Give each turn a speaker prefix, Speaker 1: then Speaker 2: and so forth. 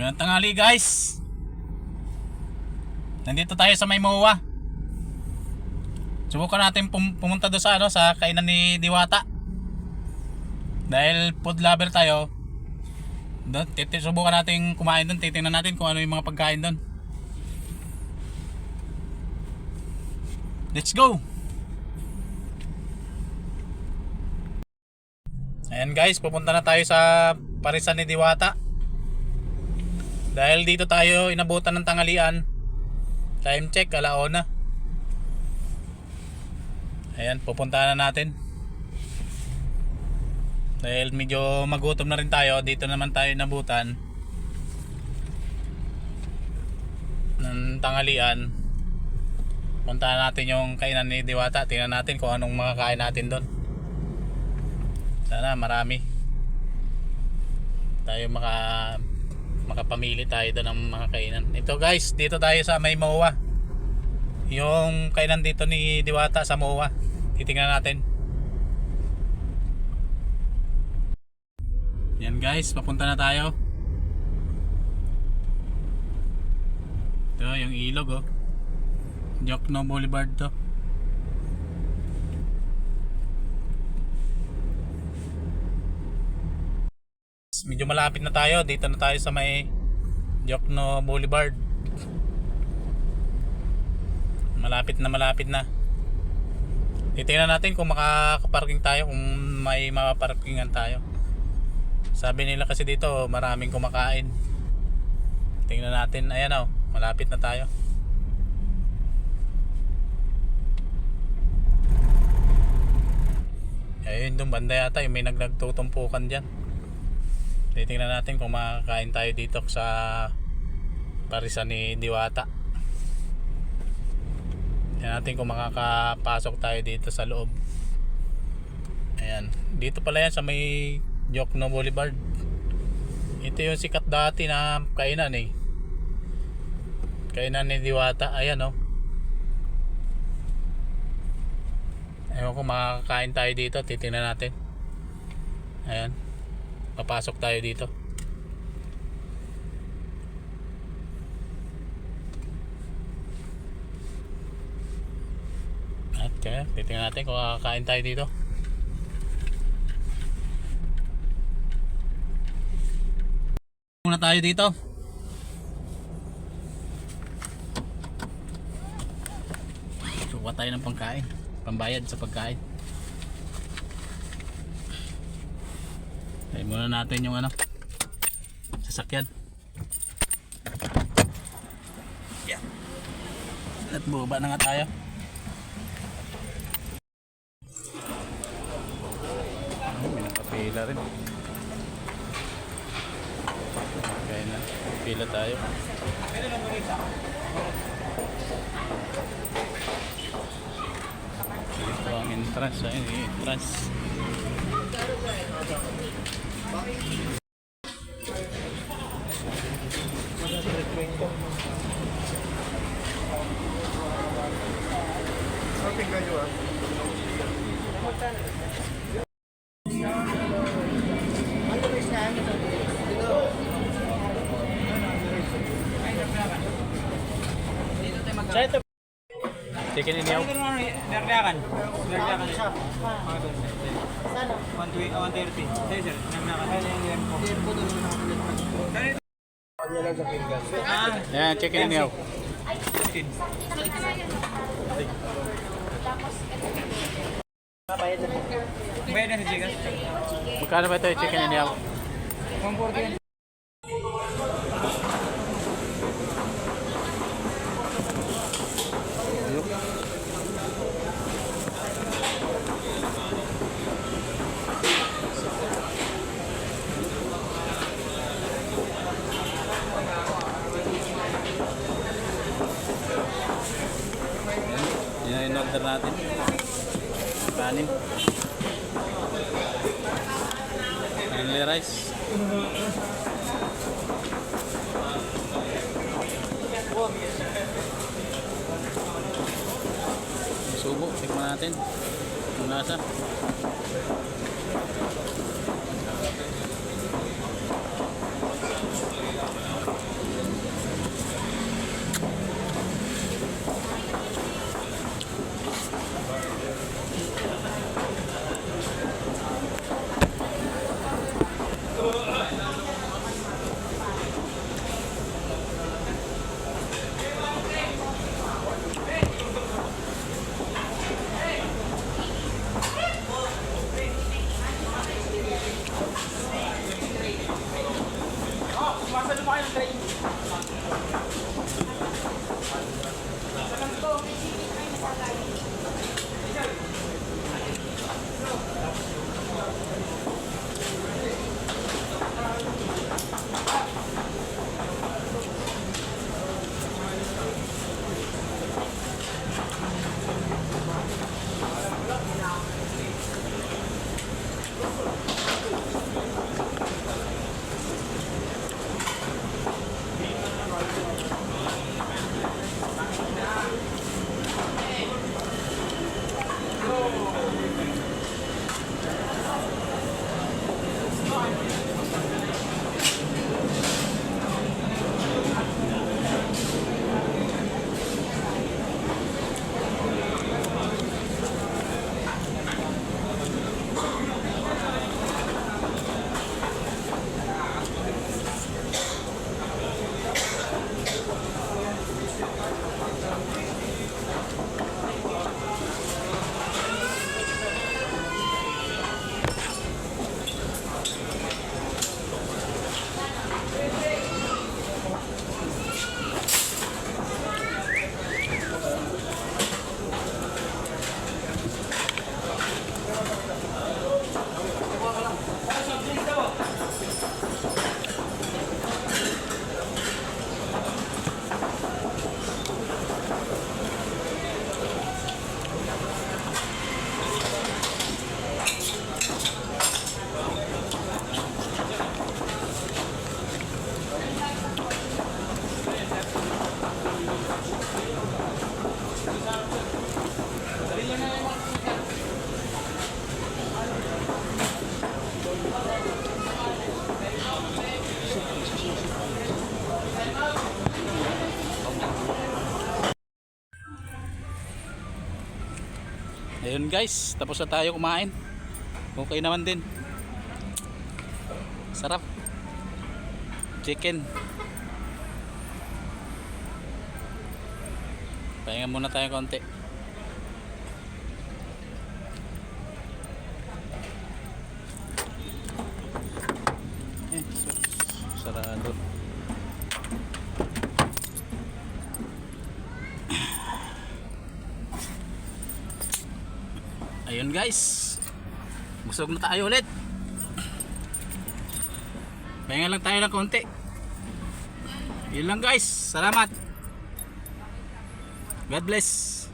Speaker 1: Magandang tanghali guys. Nandito tayo sa may MOA. Subukan natin pumunta doon sa kainan ni Diwata. Dahil food lover tayo. Doon, subukan natin kumain doon. Titingnan natin kung ano yung mga pagkain doon. Let's go. Ayan guys, pupunta na tayo sa parisan ni Diwata. Dahil dito tayo inabutan ng tanghalian. Time check, 1:00. Ayan, pupuntahan na natin. Dahil medyo magutom na rin tayo, dito naman tayo inabutan ng tanghalian. Puntahan natin yung kainan ni Diwata. Tingnan natin kung anong makakain natin doon. Sana marami tayo makapamili tayo doon ng mga kainan. Ito guys, dito tayo sa may MOA. Yung kainan dito ni Diwata sa MOA. Titingnan natin. Yan guys, papunta na tayo. Ito yung ilog oh. Jokno Boulevard to. Medyo malapit na tayo. Dito na tayo sa may Jokno Boulevard. Malapit na. Titingnan natin kung makakaparking tayo, kung may mapaparkingan tayo. Sabi nila kasi dito maraming kumakain. Tingnan natin. Ayan oh, malapit na tayo. Ayun, doon banda yata yung may nagtutumpukan dyan. Titingnan natin kung makakain tayo dito sa parisan ni Diwata. Tingnan natin kung makakapasok tayo dito sa loob. Ayan, dito pala yan sa may Jokno Boulevard. Ito yung sikat dati na kainan eh. Kainan ni Diwata. Ayan oh. Ewan kung makakain tayo dito. Titingnan natin. Ayan, papasok tayo dito. At kaya titingnan natin kung makakain tayo dito. Muna tayo dito. Suka tayo ng pangkain, pambayad sa pagkain. Tayo muna natin yung sasakyan. Yeah. At bubaba na nga tayo. May nakapila rin. Okay na, pila tayo. Ito ang entrance. Ayun, entrance. Chicken in yaw.
Speaker 2: Nerdakan. Nerdakan siya. 130. Sir, nerdakan.
Speaker 1: Yan, chicken in yaw.
Speaker 2: Bayad na si Jigas.
Speaker 1: Magkano ba ito yung chicken in yaw?
Speaker 2: 140.
Speaker 1: Yan yung order natin. Kanin. Only rice. Subo, tikman natin. Ang lasa. Ayun guys, tapos na tayo kumain. Okay naman din. Sarap. Chicken. Pahinga muna tayo konti. Sarado. Ayun guys, busog na tayo ulit. Pahinga lang tayo ng konti. Yun lang guys, salamat. God bless.